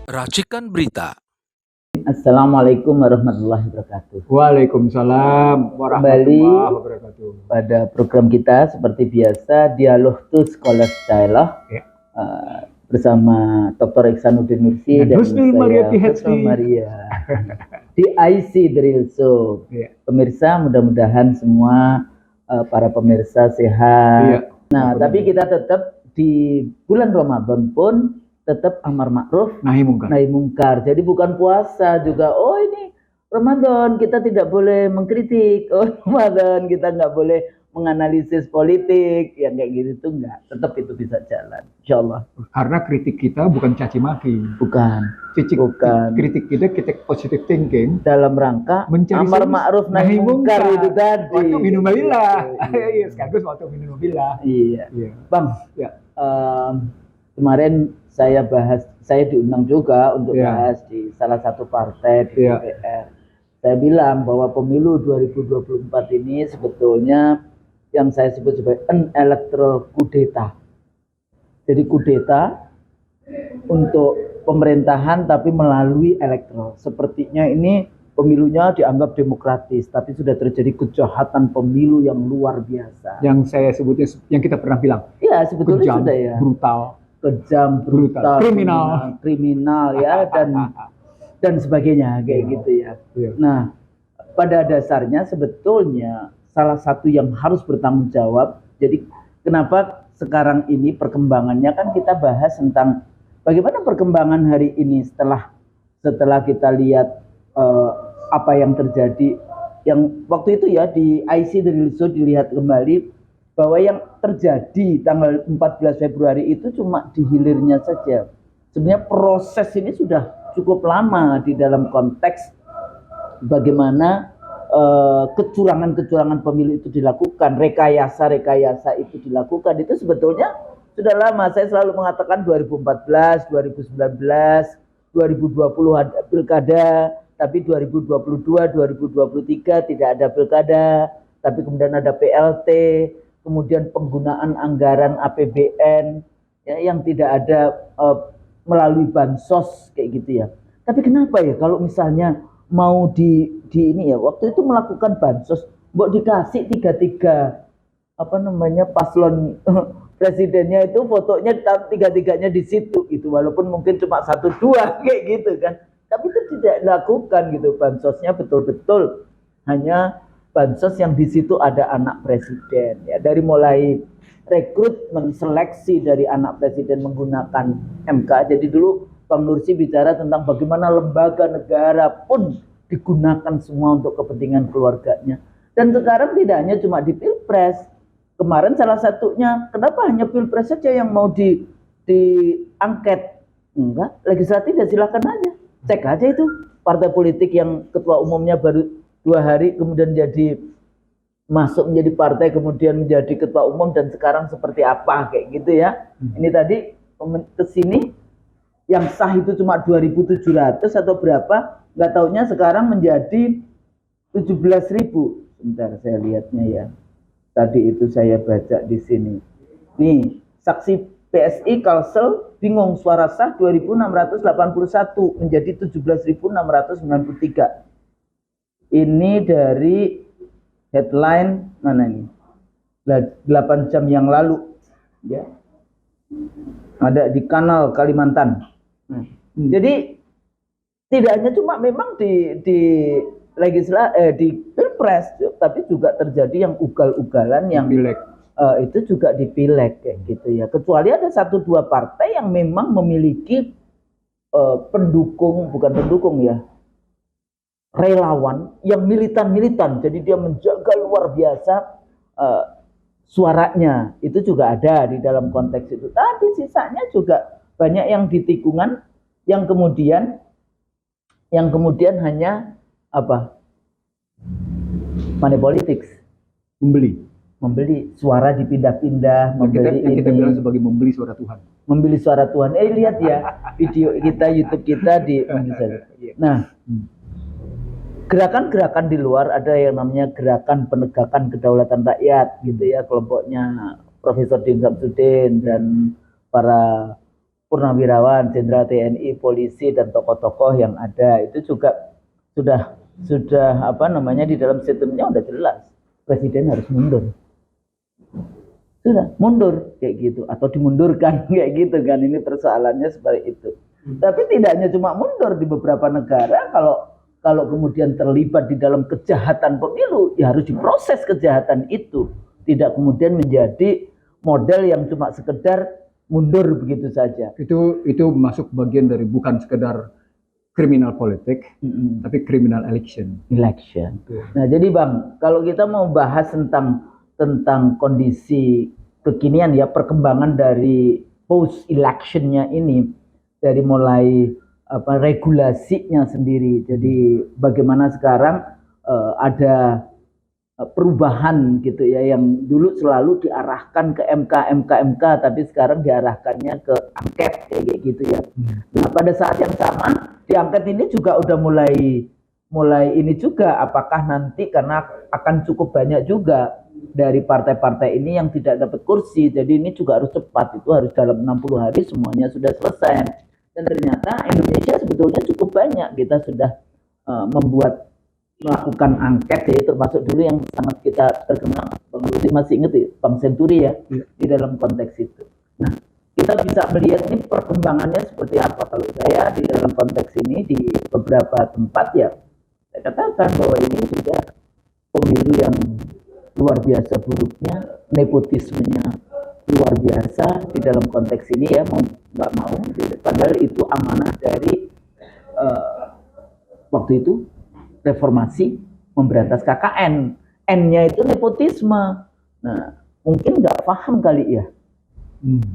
Racikan berita. Assalamualaikum warahmatullahi wabarakatuh. Waalaikumsalam warahmatullahi wabarakatuh. Pada program kita seperti biasa Dialog to Scholars Dialogue Ya. Bersama Dr. Iksanuddin Nursi dan Husnul Maria PhD. Maria di IC Drill Show. Ya. Pemirsa, mudah-mudahan semua para pemirsa sehat. Ya. Nah, tapi kita tetap di bulan Ramadan pun tetap amar ma'ruf Nahi mungkar. Jadi bukan puasa juga. Oh, ini Ramadan kita tidak boleh mengkritik. Oh, Ramadan kita nggak boleh menganalisis politik. Yang kayak gitu tuh nggak. Tetap itu bisa jalan. Insyaallah. Karena kritik kita bukan caci maki. Bukan. Kritik kita positive thinking. Dalam rangka amar ma'ruf nahi mungkar itu tadi. Waktu minum billah. Iya, sekaligus waktu minum billah. Iya. Bang. Ya. Kemarin saya diundang juga untuk bahas di salah satu partai di DPR. Saya bilang bahwa pemilu 2024 ini sebetulnya yang saya sebut sebagai an electoral kudeta. Jadi kudeta untuk pemerintahan tapi melalui elektoral. Sepertinya ini pemilunya dianggap demokratis, tapi sudah terjadi kejahatan pemilu yang luar biasa. Yang saya sebutnya, yang kita pernah bilang. Iya, sebetulnya kejam, sudah ya. Kejam, brutal, kriminal ya dan sebagainya kayak gitu ya. Nah, pada dasarnya sebetulnya salah satu yang harus bertanggung jawab. Jadi kenapa sekarang ini perkembangannya kan kita bahas tentang bagaimana perkembangan hari ini setelah kita lihat apa yang terjadi yang waktu itu ya di IC Drill Show dilihat kembali bahwa yang terjadi tanggal 14 Februari itu cuma di hilirnya saja. Sebenarnya proses ini sudah cukup lama di dalam konteks bagaimana kecurangan-kecurangan pemilu itu dilakukan, rekayasa itu dilakukan. Itu sebetulnya sudah lama. Saya selalu mengatakan 2014, 2019, 2020 ada pilkada, tapi 2022, 2023 tidak ada pilkada, tapi kemudian ada PLT. Kemudian penggunaan anggaran APBN ya, yang tidak ada melalui bansos kayak gitu ya. Tapi kenapa ya kalau misalnya mau di ini ya waktu itu melakukan bansos, mbok dikasih tiga paslon presidennya itu fotonya tiga-tiganya di situ itu walaupun mungkin cuma 1-2 kayak gitu kan. Tapi itu tidak dilakukan gitu, bansosnya betul-betul hanya bansos yang di situ ada anak presiden ya, dari mulai rekrutmen seleksi dari anak presiden menggunakan MK. Jadi dulu Bang Nursi bicara tentang bagaimana lembaga negara pun digunakan semua untuk kepentingan keluarganya. Dan sekarang tidak hanya cuma di Pilpres. Kemarin salah satunya kenapa hanya Pilpres saja yang mau diangket? Enggak, legislatif ya silakan aja. Cek aja itu partai politik yang ketua umumnya baru 2 hari kemudian masuk menjadi partai, kemudian menjadi ketua umum dan sekarang seperti apa kayak gitu ya. Ini tadi kesini yang sah itu cuma 2.700 atau berapa, nggak taunya sekarang menjadi 17.000. Sebentar saya lihatnya ya. Tadi itu saya baca di sini. Nih, saksi PSI Kalsel bingung suara sah 2.681 menjadi 17.693. Ini dari headline mana ini? 8 jam yang lalu ya. Ada di Kanal Kalimantan. Jadi tidak hanya cuma memang di Pilpres, tapi juga terjadi yang ugal-ugalan yang itu juga di Pileg kayak gitu ya. Kecuali ada 1-2 partai yang memang memiliki bukan pendukung ya, relawan yang militan, jadi dia menjaga luar biasa suaranya, itu juga ada di dalam konteks itu. Tapi sisanya juga banyak yang di tikungan yang kemudian hanya money politics, membeli suara, dipindah-pindah, yang kita bilang sebagai membeli suara Tuhan. Membeli suara Tuhan. Lihat ya video kita, YouTube kita di Nah, gerakan-gerakan di luar ada yang namanya gerakan penegakan kedaulatan rakyat gitu ya, kelompoknya Profesor Din Samsudin dan para purnawirawan, jenderal TNI, polisi dan tokoh-tokoh yang ada itu juga sudah apa namanya di dalam statementnya udah jelas presiden harus mundur. Sudah mundur kayak gitu atau dimundurkan kayak gitu kan, ini persoalannya seperti itu. Tapi tidak hanya cuma mundur, di beberapa negara kalau kemudian terlibat di dalam kejahatan pemilu ya harus diproses kejahatan itu, tidak kemudian menjadi model yang cuma sekedar mundur begitu saja. Itu masuk bagian dari bukan sekedar kriminal politik, tapi kriminal election. Nah, jadi Bang, kalau kita mau bahas tentang kondisi kekinian ya, perkembangan dari post electionnya ini, dari mulai regulasinya sendiri. Jadi bagaimana sekarang ada perubahan gitu ya, yang dulu selalu diarahkan ke MK, tapi sekarang diarahkannya ke angket kayak gitu ya. Nah, pada saat yang sama di angket ini juga udah mulai ini juga, apakah nanti karena akan cukup banyak juga dari partai-partai ini yang tidak dapat kursi, jadi ini juga harus cepat, itu harus dalam 60 hari semuanya sudah selesai. Dan ternyata Indonesia sebetulnya cukup banyak, kita sudah melakukan angket ya, termasuk dulu yang sangat kita terkenal, Bang Luti masih ingat ya, Bang Senturi ya, di dalam konteks itu. Nah, kita bisa melihat ini perkembangannya seperti apa. Kalau saya di dalam konteks ini di beberapa tempat ya, saya katakan bahwa ini juga pemilu yang luar biasa buruknya, nepotismenya luar biasa di dalam konteks ini ya, mau nggak mau, padahal itu amanah dari waktu itu reformasi memberantas KKN, N-nya itu nepotisme. Nah, mungkin nggak paham kali ya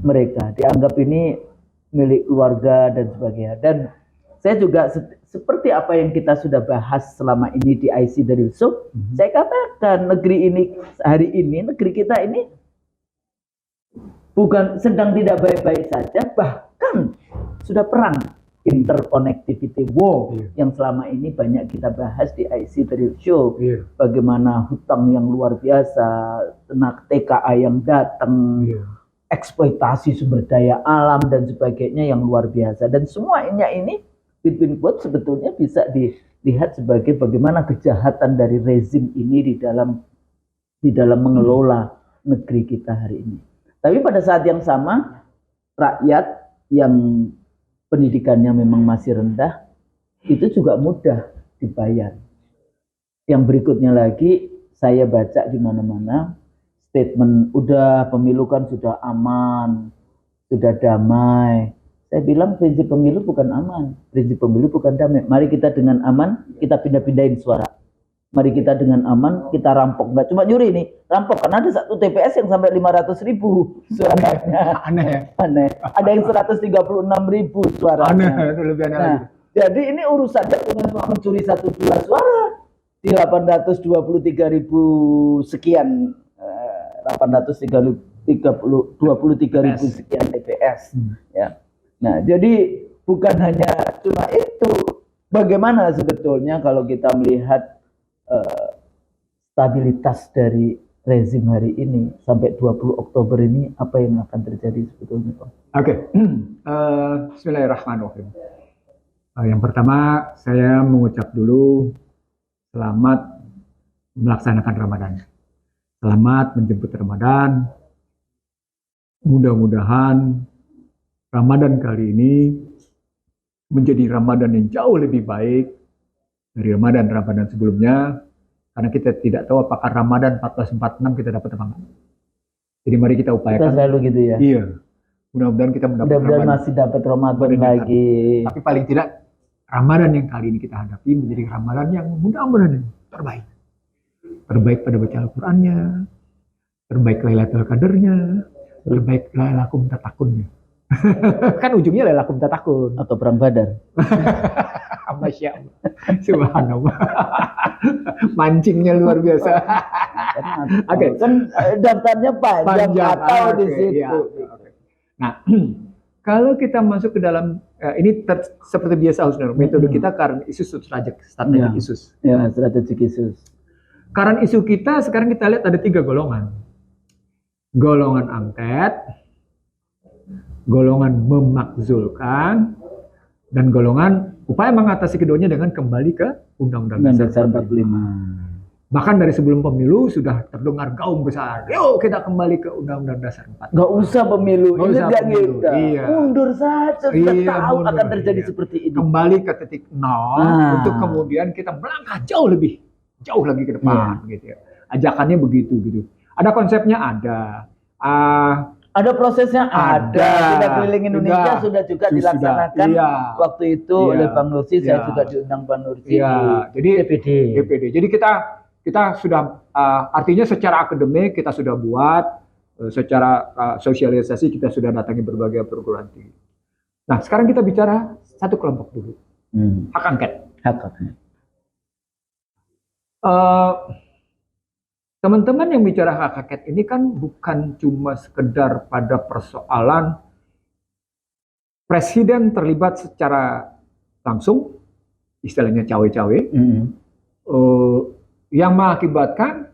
mereka, dianggap ini milik keluarga dan sebagainya. Dan saya juga seperti apa yang kita sudah bahas selama ini di IC dari Yusuf, saya katakan negeri ini hari ini, negeri kita ini bukan sedang tidak baik-baik saja, bahkan sudah perang. Interconnectivity war yang selama ini banyak kita bahas di IC dari Show, bagaimana hutang yang luar biasa, tenaga TKA yang datang, eksploitasi sumber daya alam dan sebagainya yang luar biasa, dan semuanya ini between quote sebetulnya bisa dilihat sebagai bagaimana kejahatan dari rezim ini di dalam mengelola negeri kita hari ini. Tapi pada saat yang sama rakyat yang pendidikannya memang masih rendah, itu juga mudah dibayar. Yang berikutnya lagi, saya baca di mana-mana statement, udah pemilu kan sudah aman, sudah damai. Saya bilang prinsip pemilu bukan aman, prinsip pemilu bukan damai. Mari kita dengan aman, kita pindah-pindahin suara. Mari kita dengan aman, kita rampok. Nggak cuma nyuri nih, rampok. Karena ada satu TPS yang sampai 500.000 suaranya. Aneh ya? Aneh. Ada yang 136.000 suaranya. Aneh, lebih aneh lagi. Jadi ini urusannya bukan cuma mencuri 1-2 suara. Di 823.000 sekian, 823.000 sekian TPS. Ya. Nah, jadi bukan hanya cuma itu. Bagaimana sebetulnya kalau kita melihat stabilitas dari rezim hari ini sampai 20 Oktober ini, apa yang akan terjadi sebetulnya, Pak? Oke. Bismillahirrahmanirrahim. Yang pertama saya mengucap dulu selamat melaksanakan Ramadan. Selamat menjemput Ramadan. Mudah-mudahan Ramadan kali ini menjadi Ramadan yang jauh lebih baik dari Ramadan sebelumnya, karena kita tidak tahu apakah Ramadan 1446 kita dapat apa enggak. Jadi mari kita upayakan. Kita selalu gitu ya. Iya. Mudah-mudahan kita mudah-mudahan masih dapat Ramadan lagi. Tapi paling tidak Ramadan yang kali ini kita hadapi menjadi Ramadan yang mudah-mudahan terbaik. Terbaik pada baca Al-Qur'annya, terbaik Lailatul Qadarnya, terbaik Lailakum Tatakunnya. Kan ujungnya Lailakum Tatakun atau Perang Badar. Masya Allah. Subhanallah. Mancingnya luar biasa. Oke, kan daftarnya panjang atau di situ. Ya. Nah, kalau kita masuk ke dalam ini seperti biasa metode kita karena isu strategik isus. Ya, strategik isus. Karena isu kita sekarang kita lihat ada 3 golongan. Golongan angket, golongan memakzulkan, dan golongan upaya mengatasi keduanya dengan kembali ke Undang-Undang Dasar 45. Bahkan dari sebelum pemilu sudah terdengar gaung besar, yuk kita kembali ke Undang-Undang Dasar 45. Nggak usah pemilu, Nggak ini usah nggak pemilu, kita. iya. Mundur saja, sudah Iya, tahu mundur, akan terjadi iya. seperti ini. Kembali ke titik nol untuk kemudian kita melangkah jauh lagi ke depan, gitu ya. Ajakannya begitu gitu. Ada konsepnya ada. Ada prosesnya ada. Kita keliling Indonesia sudah juga dilaksanakan waktu itu oleh Bang Nursi, saya juga diundang Bang Nursi di DPD. Jadi kita sudah artinya secara akademik kita sudah buat, secara sosialisasi kita sudah datangi berbagai perguruan tinggi. Nah, sekarang kita bicara satu kelompok dulu. Hak angket. Teman-teman yang bicara hak angket ini kan bukan cuma sekedar pada persoalan presiden terlibat secara langsung, istilahnya cawe-cawe, yang mengakibatkan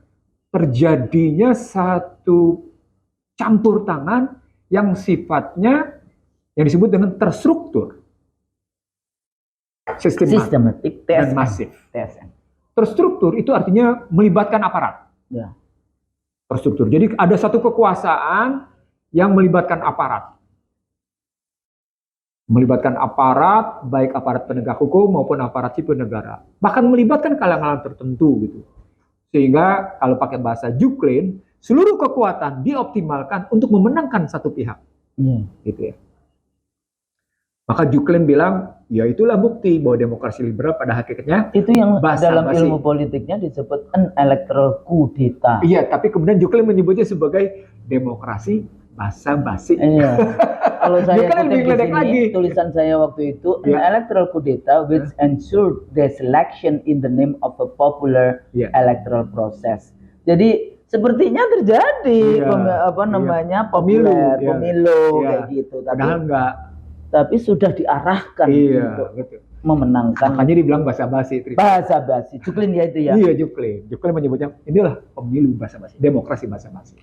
terjadinya satu campur tangan yang sifatnya yang disebut dengan terstruktur, sistematik dan masif. Terstruktur itu artinya melibatkan aparat. Ya. Terstruktur. Jadi ada satu kekuasaan yang melibatkan aparat. Melibatkan aparat, baik aparat penegak hukum maupun aparat sipil negara. Bahkan melibatkan kalangan tertentu gitu. Sehingga kalau pakai bahasa Juklin, seluruh kekuatan dioptimalkan untuk memenangkan satu pihak. Gitu ya. Maka Juklin bilang, ya itulah bukti bahwa demokrasi liberal pada hakikatnya itu yang dalam ilmu politiknya disebut an electoral coup d'etat. Iya, tapi kemudian Juklin menyebutnya sebagai demokrasi basa-basi. Iya. Kalau saya kutip di sini, tulisan saya waktu itu, an electoral coup d'etat which ensured the selection in the name of a popular electoral process. Jadi sepertinya terjadi pemilu kayak gitu. Padahal enggak. Tapi sudah diarahkan untuk memenangkan. Makanya dibilang basa-basi. Basa-basi. Juklin ya itu ya? Iya, Juklin. Juklin menyebutnya, inilah pemilu basa-basi, demokrasi basa-basi.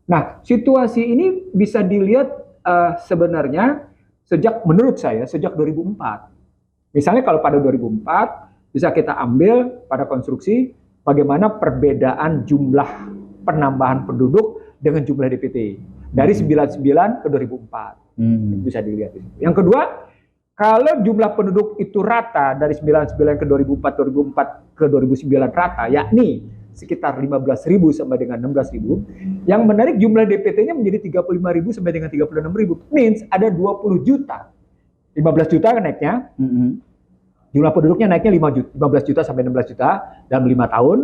Nah, situasi ini bisa dilihat sebenarnya menurut saya, sejak 2004. Misalnya kalau pada 2004, bisa kita ambil pada konstruksi bagaimana perbedaan jumlah penambahan penduduk dengan jumlah DPT. Dari 99 ke 2004. Bisa dilihat. Yang kedua, kalau jumlah penduduk itu rata dari 99 ke 2004, 2004 ke 2009 rata, yakni sekitar 15.000 sampai dengan 16.000, yang menarik jumlah DPT-nya menjadi 35.000 sampai dengan 36.000. Means ada 20 juta. 15 juta naiknya. Jumlah penduduknya naiknya 15 juta sampai 16 juta dalam 5 tahun.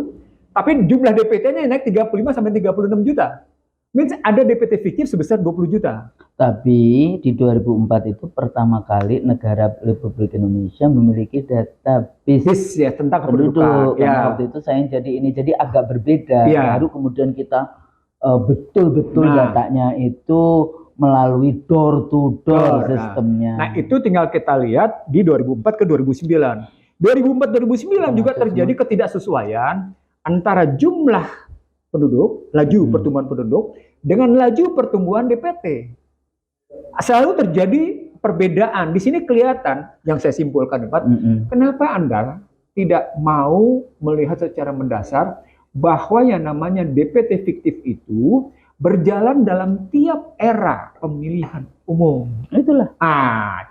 Tapi jumlah DPT-nya naik 35 sampai 36 juta. Means ada DPT fiktif sebesar 20 juta. Tapi di 2004 itu pertama kali negara Republik Indonesia memiliki database ya, tentang penduduk. Karena waktu itu saya jadi agak berbeda. Baru kemudian kita betul-betul datanya itu melalui door to door sistemnya. Nah, itu tinggal kita lihat di 2004 ke 2009. 2004-2009 juga terjadi ketidaksesuaian antara jumlah penduduk, laju pertumbuhan penduduk dengan laju pertumbuhan DPT. Selalu terjadi perbedaan. Di sini kelihatan yang saya simpulkan, Pak, kenapa Anda tidak mau melihat secara mendasar bahwa yang namanya DPT fiktif itu berjalan dalam tiap era pemilihan umum. Itulah.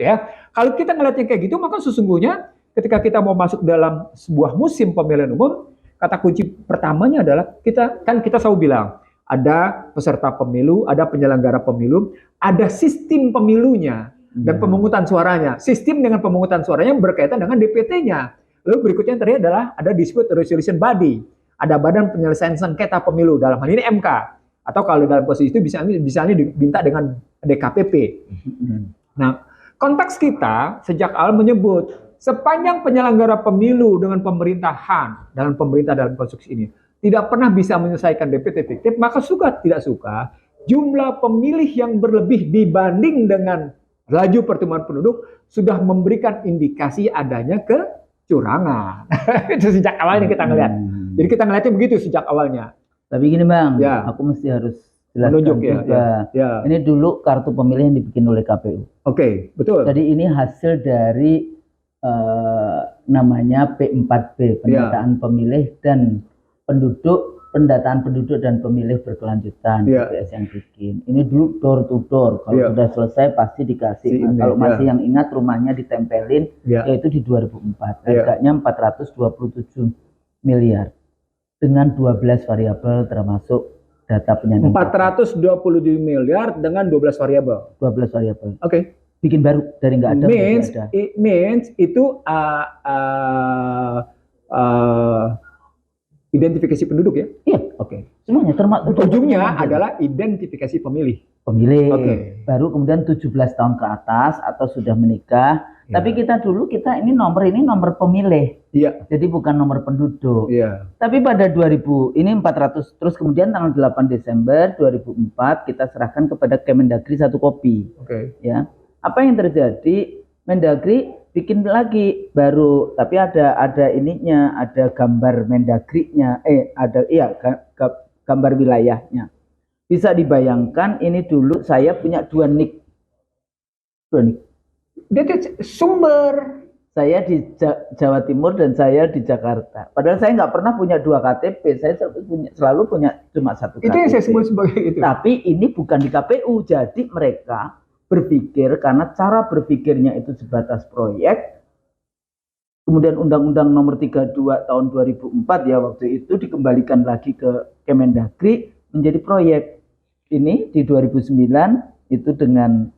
Ya. Kalau kita ngelihatnya kayak gitu, maka sesungguhnya ketika kita mau masuk dalam sebuah musim pemilihan umum, kata kunci pertamanya adalah kita selalu bilang ada peserta pemilu, ada penyelenggara pemilu, ada sistem pemilunya dan pemungutan suaranya. Sistem dengan pemungutan suaranya berkaitan dengan DPT-nya. Lalu berikutnya yang terakhir adalah ada dispute resolution body, ada badan penyelesaian sengketa pemilu, dalam hal ini MK, atau kalau dalam posisi itu misalnya diminta dengan DKPP. Nah, konteks kita sejak awal menyebut sepanjang penyelenggara pemilu dengan pemerintahan dalam konstruksi ini tidak pernah bisa menyelesaikan DPT fiktif, maka suka tidak suka jumlah pemilih yang berlebih dibanding dengan laju pertumbuhan penduduk sudah memberikan indikasi adanya kecurangan. Itu sejak awalnya kita ngelihat. Jadi kita ngelihatnya begitu sejak awalnya. Tapi gini Bang, aku mesti harus jelaskan Menunjuk ya, juga. ya. Ini dulu kartu pemilih yang dibikin oleh KPU. Oke, betul. Jadi ini hasil dari namanya P4B, pendataan pemilih dan pendataan penduduk dan pemilih berkelanjutan, PPS yang bikin. Ini dulu door to door. Kalau sudah selesai pasti dikasih. Kalau masih yang ingat rumahnya ditempelin, yaitu di 2004. Harganya 427 miliar dengan 12 variabel termasuk data penyandang. 427 miliar dengan 12 variabel. 12 variabel. Oke. Bikin baru dari nggak ada. It means itu identifikasi penduduk ya? Iya. Oke. Semuanya termasuk. Ujungnya adalah identifikasi pemilih. Baru kemudian 17 tahun ke atas atau sudah menikah. Tapi kita ini nomor pemilih. Iya. Jadi bukan nomor penduduk. Iya. Tapi pada 2000 ini 400, terus kemudian tanggal 8 Desember 2004 kita serahkan kepada Kemendagri 1 kopi. Oke. Ya. Apa yang terjadi? Mendagri bikin lagi baru, tapi ada ininya, ada gambar Mendagrinya, gambar wilayahnya. Bisa dibayangkan ini dulu saya punya 2 NIK. Dia sumber. Saya di Jawa Timur dan saya di Jakarta. Padahal saya nggak pernah punya 2 KTP. Saya selalu punya cuma 1 KTP. Itu yang saya sebut sebagai itu. Tapi ini bukan di KPU. Jadi mereka berpikir karena cara berpikirnya itu sebatas proyek. Kemudian Undang-Undang Nomor 32 Tahun 2004 ya waktu itu dikembalikan lagi ke Kemendagri menjadi proyek. Ini di 2009 itu dengan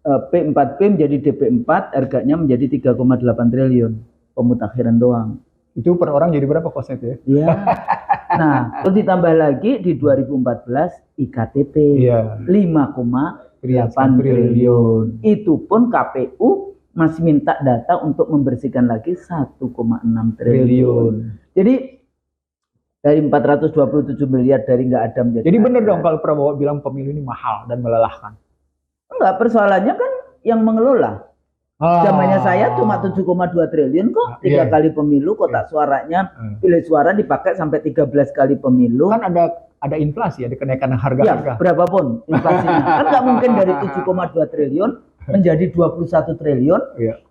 P4P menjadi DP4, harganya menjadi 3,8 triliun. Pemutakhiran doang. Itu per orang jadi berapa kosnya itu ya? Iya. Nah, terus ditambah lagi di 2014 IKTP 5,8 triliun. Itu pun KPU masih minta data untuk membersihkan lagi 1,6 triliun. Jadi dari 427 miliar dari nggak ada menjadi. Jadi benar dong kalau Prabowo bilang pemilu ini mahal dan melelahkan. Enggak, persoalannya kan yang mengelola. Zamannya saya cuma 7,2 triliun kok, 3 kali pemilu, kotak suaranya pilih suara dipakai sampai 13 kali pemilu. Kan ada inflasi, ada kenaikan harga-harga. Ya, berapapun inflasinya. Kan nggak mungkin dari 7,2 triliun menjadi 21 triliun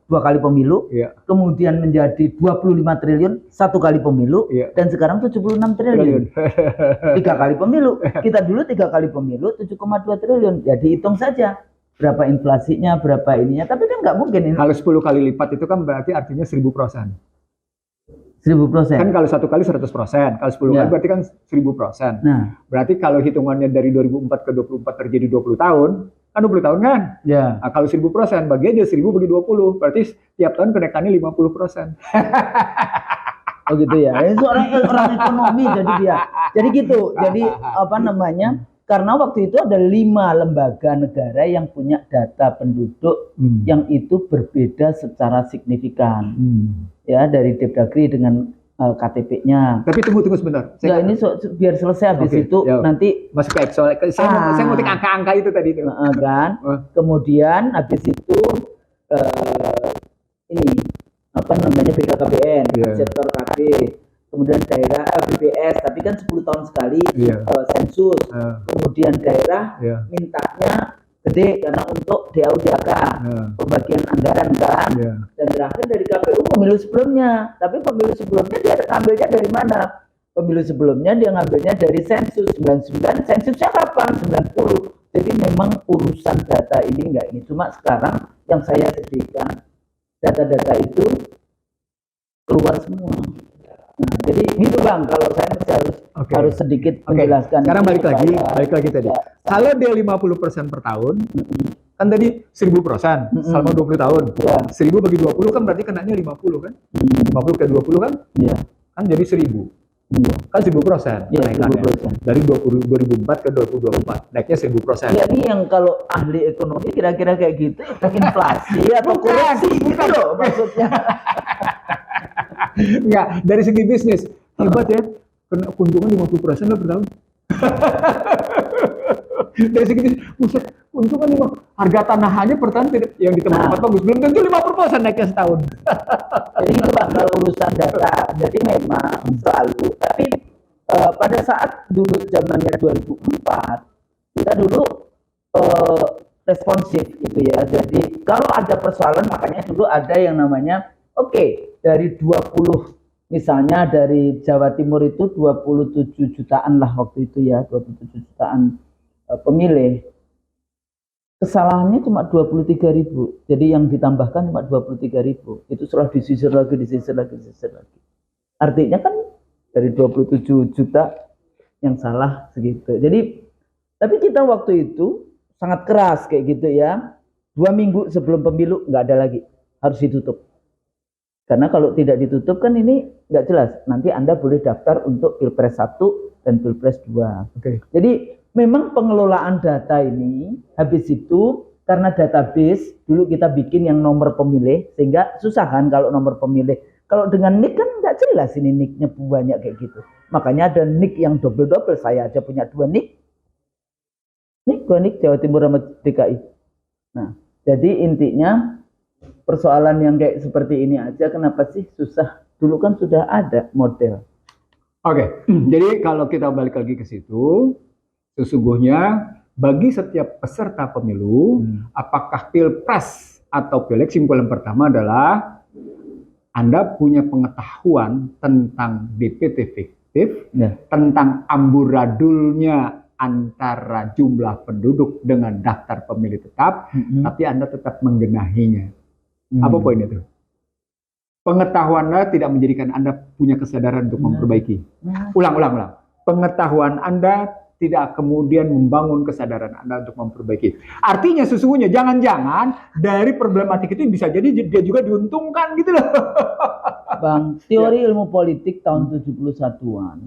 2 kali pemilu, kemudian menjadi 25 triliun 1 kali pemilu, dan sekarang 76 triliun 3 kali pemilu. Kita dulu 3 kali pemilu 7,2 triliun. Jadi hitung saja berapa inflasinya, berapa ininya. Tapi kan nggak mungkin ini. Kalau 10 kali lipat itu kan berarti artinya 1000%. 1000%. Kan kalau 1 kali 100%, kalau 10 kali berarti kan 1000%. Nah, berarti kalau hitungannya dari 2004 ke 24 terjadi 20 tahun, kan 20 tahun kan? Ya. Nah, kalau 1000%, bagi aja 1000 bagi 20, berarti tiap tahun kenaikannya 50%. Oh gitu ya. Itu orang ekonomi jadi dia. Jadi gitu. Jadi apa namanya? Karena waktu itu ada 5 lembaga negara yang punya data penduduk yang itu berbeda secara signifikan. Ya, dari Depdagri dengan KTP-nya. Tapi tunggu sebentar. Ini biar selesai habis itu nanti masuk ke Excel. Saya ngutik angka-angka itu tadi itu. Kan. Kemudian habis itu ini apa namanya BKKBN, sektor KB. Kemudian daerah BPS, tapi kan 10 tahun sekali sensus. Kemudian daerah mintanya gede karena untuk DAU-DAK, pembagian anggaran kan. Dan terakhir dari KPU pemilu sebelumnya. Tapi pemilu sebelumnya dia ngambilnya dari mana? Pemilu sebelumnya dia ngambilnya dari sensus 99, sensusnya kapan? 90. Jadi memang urusan data ini enggak ini. Cuma sekarang yang saya sediakan data-data itu keluar semua. Nah, jadi gitu Bang, kalau saya harus sedikit menjelaskan. Sekarang balik lagi tadi. Kalau dia 50% per tahun, kan tadi 1000% selama 20 tahun. 1000 bagi 20 kan berarti kenanya 50 kan? 50 ke 20 kan? Kan jadi 1000. Kan 1000% kenaikannya. Dari 2004 ke 2024 naiknya 1000%. Ya, ini yang kalau ahli ekonomi kira-kira kayak gitu, inflasi atau korupsi gitu loh maksudnya. Enggak, dari segi bisnis hebat ya, kena keuntungan 50% lah per tahun. Dari segi bisnis, buset, keuntungan 5, harga tanah aja per tahun yang di tempat-tempat bagus belum tentu 50% naiknya setahun. Jadi itu Pak, kalau urusan data, jadi memang selalu, tapi pada saat dulu zamannya 2004 kita dulu eh, responsif gitu ya. Jadi kalau ada persoalan makanya dulu ada yang namanya dari 20 misalnya dari Jawa Timur itu 27 jutaan lah waktu itu ya, 27 jutaan pemilih. Kesalahannya cuma 23.000. Jadi yang ditambahkan cuma 23.000. Itu setelah disisir lagi. Artinya kan dari 27 juta yang salah segitu. Jadi tapi kita waktu itu sangat keras kayak gitu ya. 2 minggu sebelum pemilu nggak ada lagi, harus ditutup. Karena kalau tidak ditutup kan ini nggak jelas. Nanti Anda boleh daftar untuk Pilpres 1 dan Pilpres 2. Jadi memang pengelolaan data ini habis itu karena database dulu kita bikin yang nomor pemilih sehingga susah kan kalau nomor pemilih. Kalau dengan nick kan nggak jelas ini nicknya banyak kayak gitu. Makanya ada nick yang double-double. Saya aja punya 2 nick. Dua nick Jawa Timur sama DKI. Nah, jadi intinya persoalan yang kayak seperti ini aja kenapa sih susah? Dulu kan sudah ada model. Jadi kalau kita balik lagi ke situ, sesungguhnya bagi setiap peserta pemilu, apakah Pilpres atau Pileg, simpulan pertama adalah Anda punya pengetahuan tentang DPT fiktif, tentang amburadulnya antara jumlah penduduk dengan daftar pemilih tetap, tapi Anda tetap menggenahinya. Apa poinnya itu? Pengetahuan Anda tidak menjadikan Anda punya kesadaran untuk memperbaiki. Ulang. Pengetahuan Anda tidak kemudian membangun kesadaran Anda untuk memperbaiki. Artinya sesungguhnya jangan-jangan dari problematik itu bisa jadi dia juga diuntungkan gitu loh. Bang, teori ilmu politik tahun 71-an.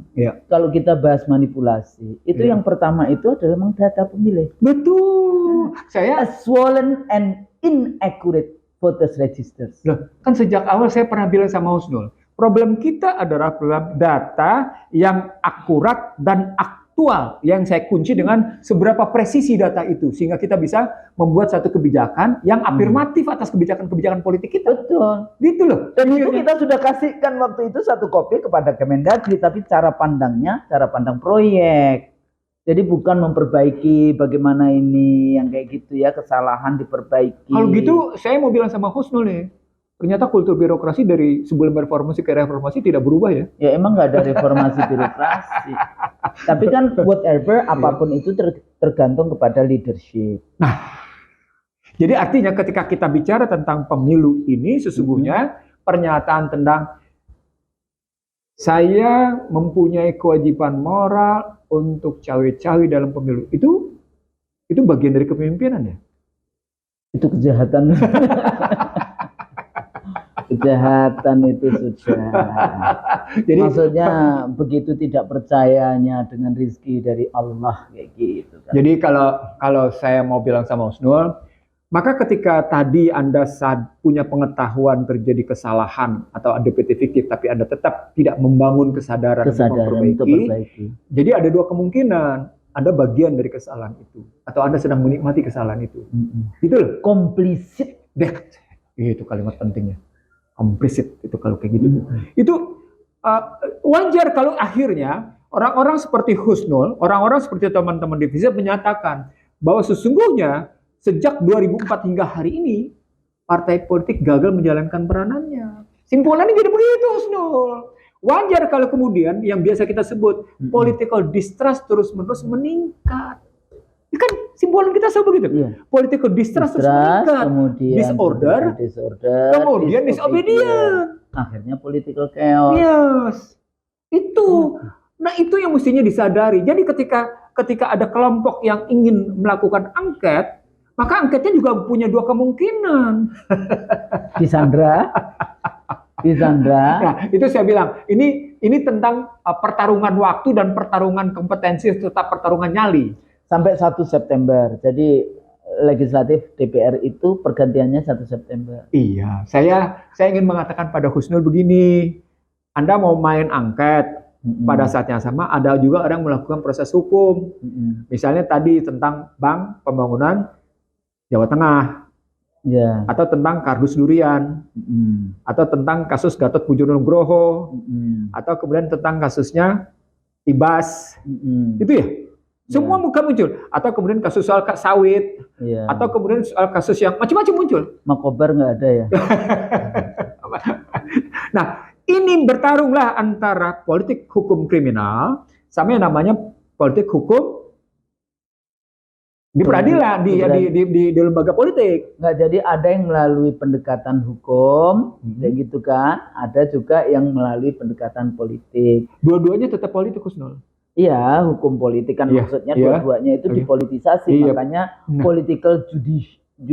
Kalau kita bahas manipulasi, itu yang pertama itu adalah memang data pemilih. Betul. A swollen and inaccurate voters registers. Loh, kan sejak awal saya pernah bilang sama Husnul, problem kita adalah problem data yang akurat dan aktual, yang saya kunci dengan seberapa presisi data itu sehingga kita bisa membuat satu kebijakan yang afirmatif atas kebijakan-kebijakan politik kita. Betul. Gitu loh. Dan itu kita sudah kasihkan waktu itu 1 kopi kepada Kemendagri, tapi cara pandangnya, cara pandang proyek. Jadi bukan memperbaiki bagaimana ini yang kayak gitu ya, kesalahan diperbaiki. Kalau gitu saya mau bilang sama Husnul nih, ternyata kultur birokrasi dari sebelum reformasi ke reformasi tidak berubah ya. Ya emang nggak ada reformasi birokrasi. Tapi kan whatever, apapun itu tergantung kepada leadership. Nah, jadi artinya ketika kita bicara tentang pemilu ini sesungguhnya pernyataan tentang saya mempunyai kewajiban moral untuk cawe-cawe dalam pemilu itu bagian dari kepemimpinan ya. Itu kejahatan. Kejahatan itu sudah. Jadi maksudnya begitu tidak percayanya dengan rezeki dari Allah kayak gitu kan. Jadi kalau saya mau bilang sama Husnul, maka ketika tadi Anda punya pengetahuan terjadi kesalahan atau DPT fiktif tapi Anda tetap tidak membangun kesadaran untuk memperbaiki. Jadi ada 2 kemungkinan. Anda bagian dari kesalahan itu atau Anda sedang menikmati kesalahan itu. Itu loh. Komplisit. Itu kalimat pentingnya. Komplisit itu kalau kayak gitu. Itu wajar kalau akhirnya orang-orang seperti Husnul, orang-orang seperti teman-teman divisi menyatakan bahwa sesungguhnya sejak 2004 hingga hari ini partai politik gagal menjalankan peranannya. Simpulannya jadi begitu, Husnul. Wajar kalau kemudian yang biasa kita sebut political distrust terus-menerus meningkat. Kan simpulan kita selalu begitu. Political distrust terus meningkat, kemudian disorder, kemudian disobedient, akhirnya political chaos. Itu. Nah, itu yang mestinya disadari. Jadi ketika ada kelompok yang ingin melakukan angket, maka angketnya juga punya 2 kemungkinan. Disandra. Nah, itu saya bilang, ini tentang pertarungan waktu dan pertarungan kompetensi serta pertarungan nyali. Sampai 1 September. Jadi legislatif DPR itu pergantiannya 1 September. Iya, saya ingin mengatakan pada Husnul begini. Anda mau main angket, pada saat yang sama ada juga orang melakukan proses hukum. Misalnya tadi tentang Bank Pembangunan Jawa Tengah. Atau tentang kardus durian. Atau tentang kasus Gatot Pujo Nugroho. Atau kemudian tentang kasusnya Ibas, itu ya. Semua muka muncul, atau kemudian kasus soal sawit, atau kemudian soal kasus yang macam-macam muncul. Makobar nggak ada ya. Nah, ini bertarunglah antara politik hukum kriminal sama yang namanya politik hukum di peradilan, di lembaga politik. Nggak, jadi ada yang melalui pendekatan hukum, kayak gitu kan. Ada juga yang melalui pendekatan politik. Dua-duanya tetap politik, Husnul. Iya, hukum politik kan maksudnya dua-duanya itu dipolitisasi, makanya political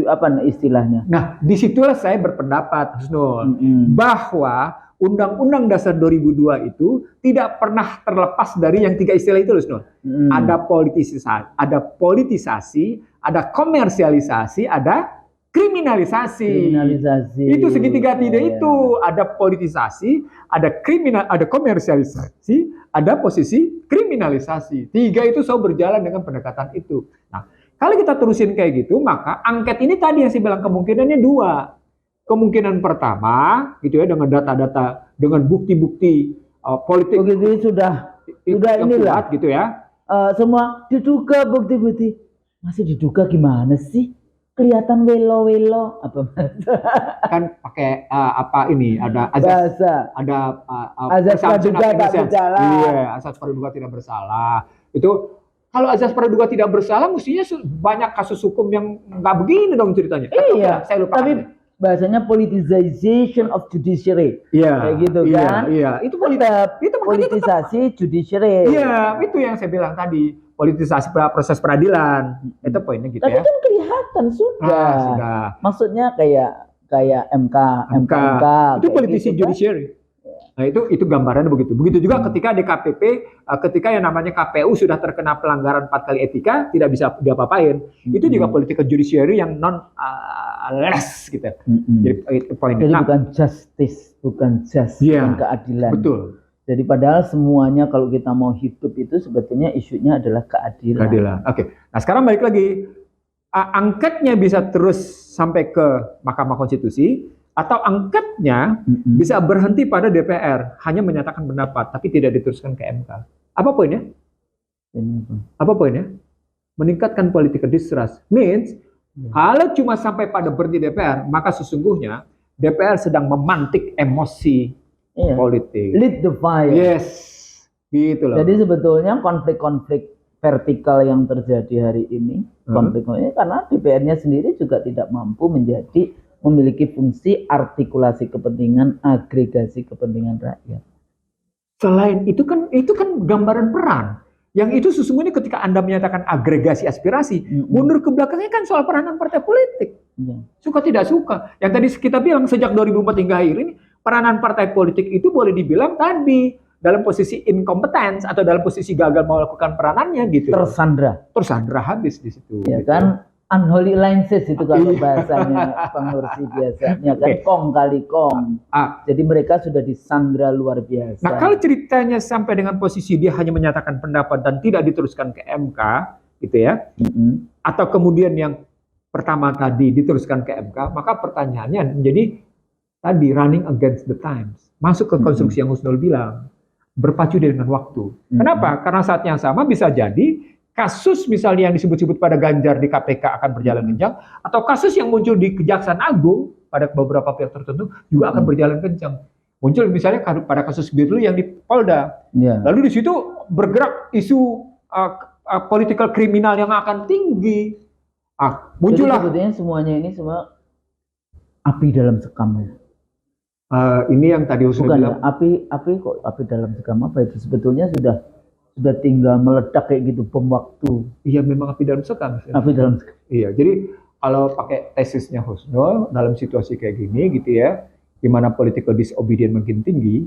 apa istilahnya. Nah, disitulah saya berpendapat, Husnul, bahwa Undang-Undang Dasar 2002 itu tidak pernah terlepas dari yang tiga istilah itu, Husnul. Ada politisasi, ada komersialisasi, ada kriminalisasi. Itu segitiga tidak itu. Ada politisasi, ada komersialisasi, ada posisi kriminalisasi. Tiga itu selalu berjalan dengan pendekatan itu. Nah, kalau kita terusin kayak gitu, maka angket ini tadi yang saya bilang kemungkinannya dua. Kemungkinan pertama, gitu ya, dengan data-data, dengan bukti-bukti politik. Begitu sudah inilah, gitu ya. Semua diduga bukti-bukti. Masih diduga gimana sih? Kelihatan welo-welo apa kan pakai apa ini, ada azas praduga tak bersalah. Iya, azas praduga tidak bersalah. Itu kalau azas praduga tidak bersalah, mestinya banyak kasus hukum yang nggak begini dong ceritanya. Iya, saya lupa. Tapi bahasanya politicization of judiciary. Iya, kayak gitu kan. Iya, itu politisasi judiciary. Iya, itu yang saya bilang tadi, politisasi proses peradilan. Itu poinnya gitu. Tapi kan kelihatan sudah. Maksudnya kayak MK. Itu politisi gitu, judiciary. Nah, itu gambarannya begitu. Begitu juga ketika DKPP, ketika yang namanya KPU sudah terkena pelanggaran 4 kali etika, tidak bisa diapa-apain. Itu juga political judiciary yang less gitu. Jadi poinnya. Jadi bukan justice, bukan keadilan. Betul. Jadi padahal semuanya kalau kita mau hidup itu sebetulnya isunya adalah keadilan. Oke. Nah, sekarang balik lagi. Angketnya bisa terus sampai ke Mahkamah Konstitusi, atau angketnya bisa berhenti pada DPR, hanya menyatakan pendapat, tapi tidak diteruskan ke MK. Apa poinnya? Meningkatkan political distrust. Means, kalau cuma sampai pada berhenti DPR, maka sesungguhnya DPR sedang memantik emosi politik. Lead the fire. Yes, gitu loh. Jadi sebetulnya konflik-konflik vertikal yang terjadi hari ini, konflik-konflik karena DPR-nya sendiri juga tidak mampu memiliki fungsi artikulasi kepentingan, agregasi kepentingan rakyat. Selain itu kan gambaran peran. Yang itu sesungguhnya ketika Anda menyatakan agregasi aspirasi, mundur ke belakangnya kan soal peranan partai politik. Suka tidak suka. Yang tadi kita bilang sejak 2004 hingga akhir ini, peranan partai politik itu boleh dibilang tadi dalam posisi incompetence atau dalam posisi gagal melakukan peranannya gitu. Tersandra habis di situ. Ya gitu. Kan unholy alliances itu kalau bahasanya Bang Nursi biasanya kan kong kali kong. Jadi mereka sudah disandra luar biasa. Nah, kalau ceritanya sampai dengan posisi dia hanya menyatakan pendapat dan tidak diteruskan ke MK gitu ya. Atau kemudian yang pertama tadi diteruskan ke MK, maka pertanyaannya menjadi tadi running against the times. Masuk ke konstruksi yang Husnul bilang, berpacu dengan waktu. Kenapa? Karena saat yang sama bisa jadi kasus misalnya yang disebut-sebut pada Ganjar di KPK akan berjalan kencang, atau kasus yang muncul di Kejaksaan Agung pada beberapa pihak tertentu juga akan berjalan kencang. Muncul misalnya pada kasus Firly yang di Polda. Lalu di situ bergerak isu political kriminal yang akan tinggi. Muncullah. Jadi sebetulnya semuanya ini semua api dalam sekam. Ini yang tadi Husnul bilang. Api dalam sekam apa itu? Sebetulnya sudah tinggal meledak kayak gitu bom waktu. Iya, memang api dalam sekam. Api dalam sekam. Iya, jadi kalau pakai tesisnya Husnul dalam situasi kayak gini gitu ya, di mana political disobedience makin tinggi,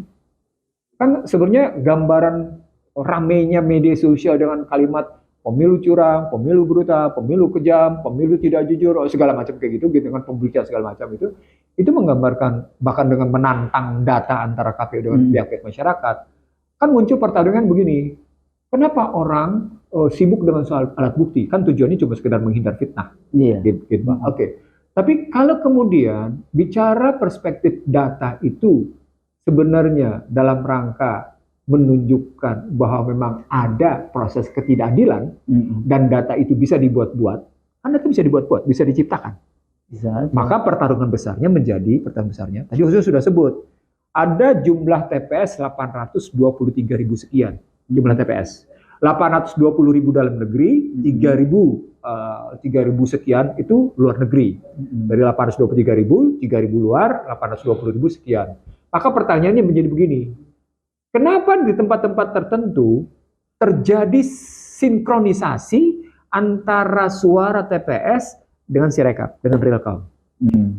kan sebenarnya gambaran ramainya media sosial dengan kalimat pemilu curang, pemilu brutal, pemilu kejam, pemilu tidak jujur, segala macam kayak gitu dengan pemberitaan segala macam itu menggambarkan bahkan dengan menantang data antara KPU dengan pihak-pihak masyarakat. Kan muncul pertarungan begini. Kenapa orang sibuk dengan soal alat bukti? Kan tujuannya cuma sekedar menghindar fitnah. Oke. Tapi kalau kemudian bicara perspektif data itu sebenarnya dalam rangka menunjukkan bahwa memang ada proses ketidakadilan dan data itu bisa dibuat-buat, kan data bisa dibuat-buat, bisa diciptakan. Bisa aja. Maka pertarungan besarnya tadi Husnul sudah sebut, ada jumlah TPS 823.000 sekian, jumlah TPS. 820.000 dalam negeri, 3.000 sekian itu luar negeri. Dari 823.000, 3.000 luar, 820.000 sekian. Maka pertanyaannya menjadi begini, kenapa di tempat-tempat tertentu terjadi sinkronisasi antara suara TPS dengan Sirekap, dengan real count?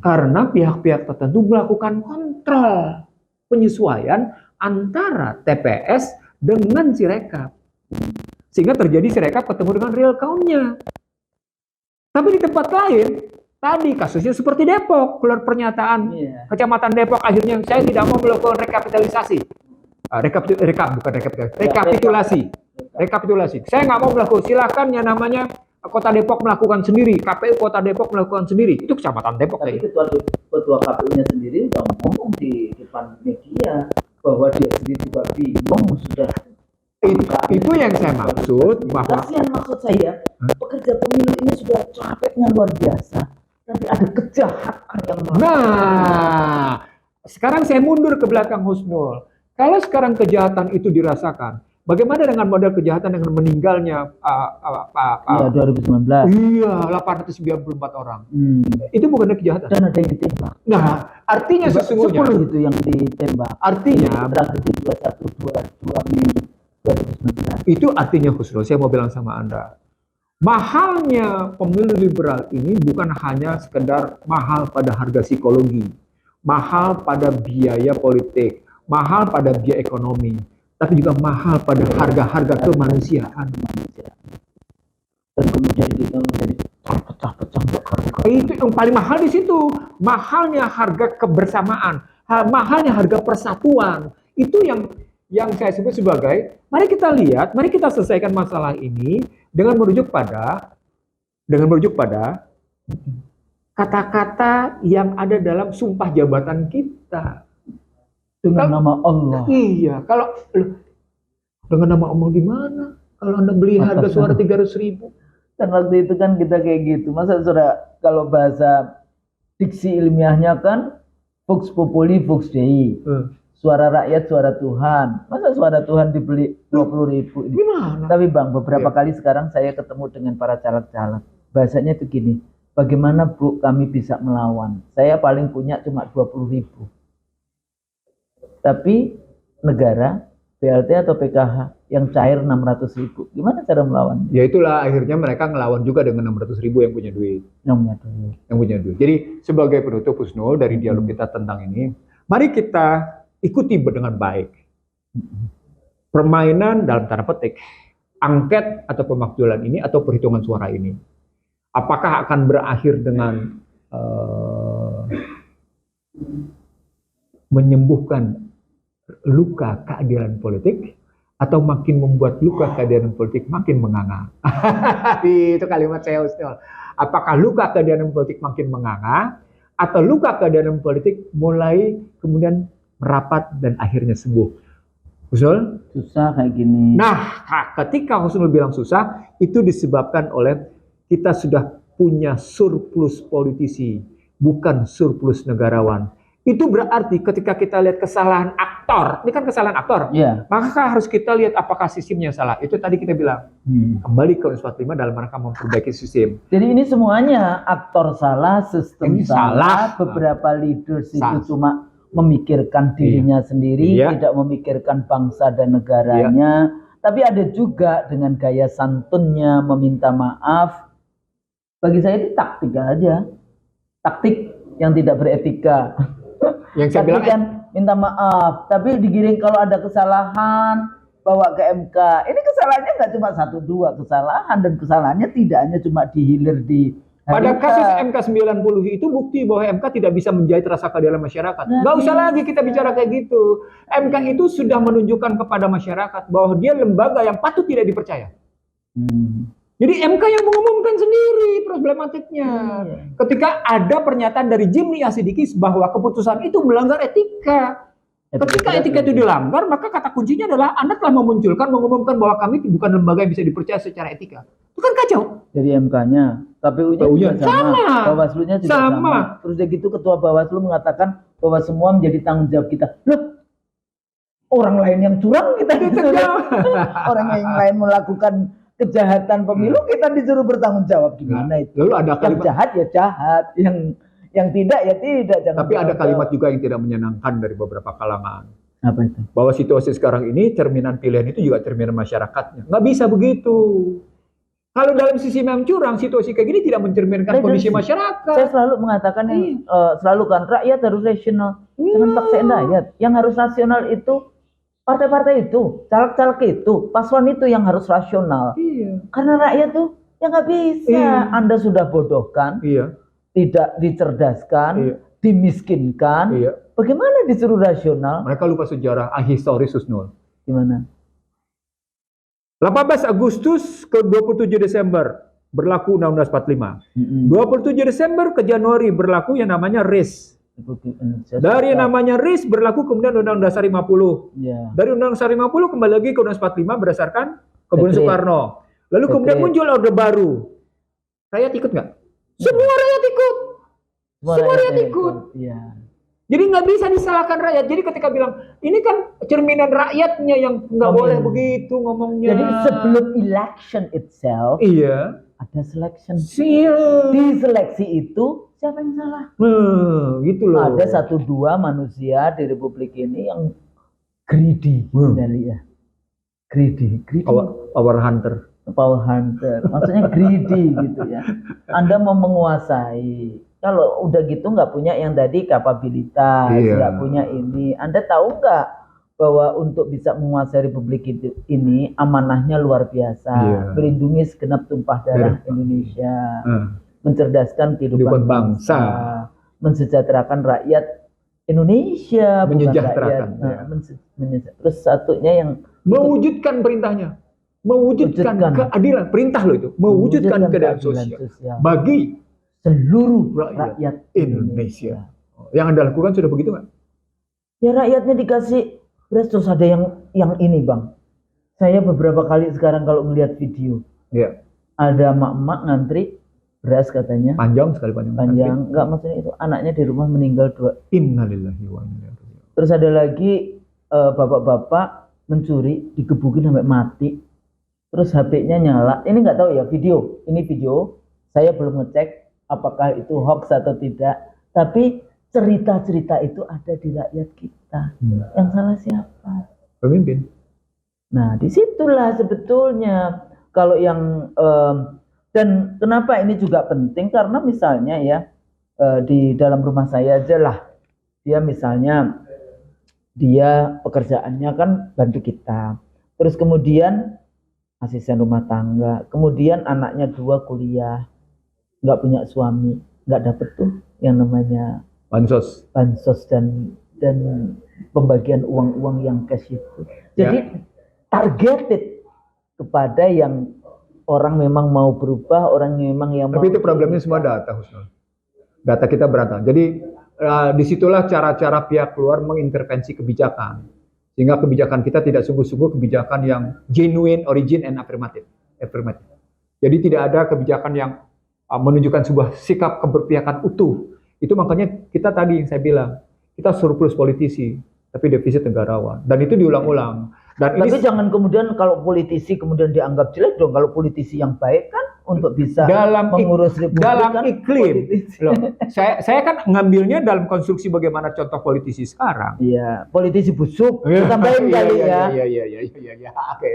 Karena pihak-pihak tertentu melakukan kontrol penyesuaian antara TPS dengan Sirekap. Sehingga terjadi Sirekap ketemu dengan real count-nya. Tapi di tempat lain, tadi kasusnya seperti Depok, keluar pernyataan Kecamatan Depok akhirnya saya tidak mau melakukan rekapitulasi. Rekapitulasi. Saya nggak mau melakukan, silakan yang namanya Kota Depok melakukan sendiri, KPU Kota Depok melakukan sendiri. Itu Kecamatan Depok. Tapi ketua KPU-nya sendiri udah ngomong di depan media bahwa dia sendiri juga bingung sudah. Itu yang saya maksud, bahwa kasihan maksud saya, pekerja pemilu ini sudah capeknya luar biasa, tapi ada kejahatan yang Nah, sekarang saya mundur ke belakang Husnul. Kalau sekarang kejahatan itu dirasakan, bagaimana dengan model kejahatan dengan meninggalnya 2019. Iya, 894 orang. Itu bukan kejahatan. Dan ada yang ditembak. Nah, artinya sesungguhnya 10 itu yang ditembak. Artinya tragedi 2122 Mei 2019. Itu artinya Husnul, saya mau bilang sama Anda, mahalnya pemilu liberal ini bukan hanya sekedar mahal pada harga psikologi, mahal pada biaya politik, mahal pada biaya ekonomi, tapi juga mahal pada harga-harga kemanusiaan. Dan kemudian kita menjadi terpecah-pecah. Itu yang paling mahal di situ, mahalnya harga kebersamaan, mahalnya harga persatuan. Itu yang saya sebut sebagai, mari kita lihat, mari kita selesaikan masalah ini dengan merujuk pada kata-kata yang ada dalam sumpah jabatan kita. Dengan nama Allah. Iya, kalau dengan nama Allah gimana? Kalau Anda beli harga suara 300.000. Dan waktu itu kan kita kayak gitu. Masa saudara, kalau bahasa diksi ilmiahnya kan Vox Populi, Vox Dei. Suara rakyat, suara Tuhan. Masa suara Tuhan dibeli 20.000? Gimana? Tapi Bang, beberapa kali sekarang saya ketemu dengan para caleg-caleg. Bahasanya itu gini, bagaimana Bu kami bisa melawan? Saya paling punya cuma 20.000. Tapi negara, BLT atau PKH yang cair 600.000. Gimana cara melawan? Ya itulah akhirnya mereka ngelawan juga dengan 600.000 yang punya duit. Yang punya duit. Jadi sebagai penutup Husnul dari dialog kita tentang ini, mari kita ikuti dengan baik permainan dalam tanda petik angket atau pemakzulan ini atau perhitungan suara ini. Apakah akan berakhir dengan menyembuhkan luka keadilan politik atau makin membuat luka keadilan politik makin menganga? Itu kalimat saya Husnul. Apakah luka keadilan politik makin menganga atau luka keadilan politik mulai kemudian merapat dan akhirnya sembuh? Husnul? Susah kayak gini. Nah, ketika Husnul bilang susah, itu disebabkan oleh kita sudah punya surplus politisi, bukan surplus negarawan. Itu berarti ketika kita lihat kesalahan aktor, ini kan kesalahan aktor, maka harus kita lihat apakah sistemnya salah. Itu tadi kita bilang, kembali ke 45 dalam rangka memperbaiki sistem. Jadi ini semuanya aktor salah, sistem salah, beberapa leaders itu cuma memikirkan dirinya sendiri, tidak memikirkan bangsa dan negaranya. Tapi ada juga dengan gaya santunnya meminta maaf. Bagi saya itu taktik aja, taktik yang tidak beretika. Yang saya bilang kan minta maaf, tapi digiring kalau ada kesalahan bawa ke MK. Ini kesalahannya nggak cuma 1-2 kesalahan, dan kesalahannya tidak hanya cuma dihilir di pada kasus MK 90 itu bukti bahwa MK tidak bisa menjahit rasa keadilan masyarakat. Nggak usah lagi kita bicara kayak gitu. MK itu sudah menunjukkan kepada masyarakat bahwa dia lembaga yang patut tidak dipercaya. Jadi MK yang mengumumkan sendiri problematiknya. Ketika ada pernyataan dari Jimli Asidikis bahwa keputusan itu melanggar etika. Ketika etika itu dilanggar, maka kata kuncinya adalah Anda telah mengumumkan bahwa kami bukan lembaga yang bisa dipercaya secara etika. Itu kan kacau. Jadi MK-nya, KPU-nya juga sama, Bawaslu-nya juga sama. Terus udah gitu Ketua Bawaslu mengatakan bahwa semua menjadi tanggung jawab kita. Loh, orang lain yang curang kita disuruh, orang yang lain melakukan kejahatan pemilu kita disuruh bertanggung jawab. Gimana itu? Lalu ada kalimat yang jahat ya jahat, yang tidak ya tidak. Tapi ada kalimat juga yang tidak menyenangkan dari beberapa kalangan. Apa itu? Bahwa situasi sekarang ini cerminan pilihan itu juga cerminan masyarakatnya. Nggak bisa begitu. Kalau dalam sisi memang curang, situasi kayak gini tidak mencerminkan kondisi masyarakat. Saya selalu mengatakan selalu kan rakyat harus rasional. Jangan paksain rakyat. Yang harus rasional itu partai-partai itu, caleg-caleg itu, paslon itu yang harus rasional. Karena rakyat tuh ya nggak bisa. Anda sudah bodohkan, tidak dicerdaskan, dimiskinkan. Bagaimana disuruh rasional? Mereka lupa sejarah ahistoris Husnul. Gimana? 18 Agustus ke 27 Desember berlaku Undang-Undang 45. 27 Desember ke Januari berlaku yang namanya RIS. Dari yang namanya RIS berlaku kemudian Undang-Undang Dasar 50. Dari Undang-Undang Dasar 50 kembali lagi ke Undang-Undang 45 berdasarkan Kebutuhan Soekarno. Lalu kemudian muncul Orde Baru. Rakyat ikut nggak? Semua rakyat ikut. Semua rakyat ikut. Jadi nggak bisa disalahkan rakyat. Jadi ketika bilang ini kan cerminan rakyatnya yang nggak boleh begitu ngomongnya. Jadi sebelum election itself, ada selection. Di seleksi itu siapa yang salah? Gitu loh. Ada 1-2 manusia di Republik ini yang greedy, ya. Greedy. Power hunter. Maksudnya greedy gitu ya. Anda mau menguasai. Kalau udah gitu nggak punya yang tadi kapabilitas, nggak punya ini. Anda tahu nggak bahwa untuk bisa menguasai Republik ini amanahnya luar biasa. Melindungi segenap tumpah darah Indonesia, mencerdaskan kehidupan bangsa, mensejahterakan rakyat Indonesia, menyejahterakan. Terus satunya yang mewujudkan perintahnya, mewujudkan keadilan. Perintah loh itu, mewujudkan keadilan sosial bagi seluruh rakyat Indonesia. Yang Anda lakukan sudah begitu nggak? Ya rakyatnya dikasih beras. Terus ada yang ini Bang. Saya beberapa kali sekarang kalau melihat video, ada emak-emak ngantri beras katanya. Panjang sekali panjang. Enggak, maksudnya itu anaknya di rumah meninggal 2. Innalillahi wa inna ilaihi raji'un. Terus ada lagi bapak-bapak mencuri, digebukin sampai mati. Terus HP-nya nyala. Ini nggak tahu ya video. Ini video. Saya belum ngecek apakah itu hoax atau tidak, tapi cerita-cerita itu ada di rakyat kita. Yang salah siapa? Pemimpin. Nah, disitulah sebetulnya kalau yang dan kenapa ini juga penting karena misalnya ya di dalam rumah saya aja lah, dia misalnya dia pekerjaannya kan bantu kita, terus kemudian asisten rumah tangga, kemudian anaknya 2 kuliah, nggak punya suami, nggak dapet tuh yang namanya bansos dan pembagian uang yang cash itu. Jadi targeted kepada yang orang memang mau berubah, orang memang yang tapi itu problemnya semua data, Husnul. Data kita berantakan. Jadi disitulah cara-cara pihak luar mengintervensi kebijakan, sehingga kebijakan kita tidak sungguh-sungguh kebijakan yang genuine, origin, and affirmative. Jadi tidak ada kebijakan yang menunjukkan sebuah sikap keberpihakan utuh. Itu makanya kita tadi yang saya bilang, kita surplus politisi, tapi defisit negarawan. Dan itu diulang-ulang. Tapi jangan kemudian kalau politisi kemudian dianggap jelek dong. Kalau politisi yang baik kan untuk bisa mengurus Republik dalam kan iklim. Loh, saya kan ngambilnya dalam konstruksi bagaimana contoh politisi sekarang. Iya, politisi busuk. Tambahin kali ya. Iya. Oke.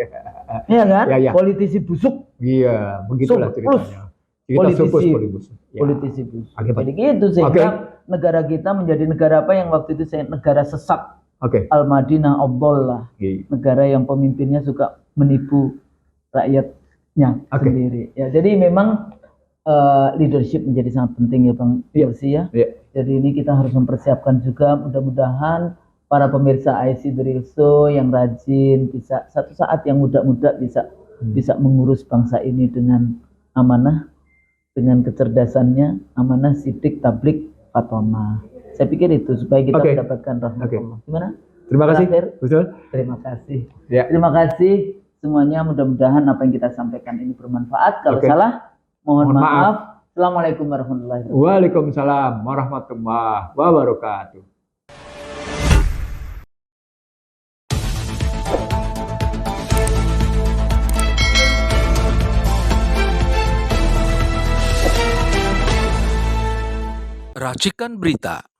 Iya kan? Politisi busuk. Iya, begitulah ceritanya. Politisi busuk. Jadi gitu sehingga negara kita menjadi negara apa yang waktu itu negara sesat. Al-Madinah Abdullah. Negara yang pemimpinnya suka menipu rakyatnya sendiri. Ya, jadi memang leadership menjadi sangat penting ya Bang Yelsi ya. Jadi ini kita harus mempersiapkan juga, mudah-mudahan para pemirsa IC The Real Show yang rajin bisa satu saat yang muda-muda bisa mengurus bangsa ini dengan amanah, dengan kecerdasannya, amanah, sidik, tablik, fatomah. Saya pikir itu supaya kita mendapatkan rahmat Allah. Gimana? Terima kasih. Terakhir, Betul. terima kasih. Ya. Terima kasih semuanya. Mudah-mudahan apa yang kita sampaikan ini bermanfaat. Kalau Oke. salah, mohon Mohon maaf. Assalamualaikum warahmatullahi wabarakatuh. Waalaikumsalam warahmatullahi wabarakatuh. Racikan Berita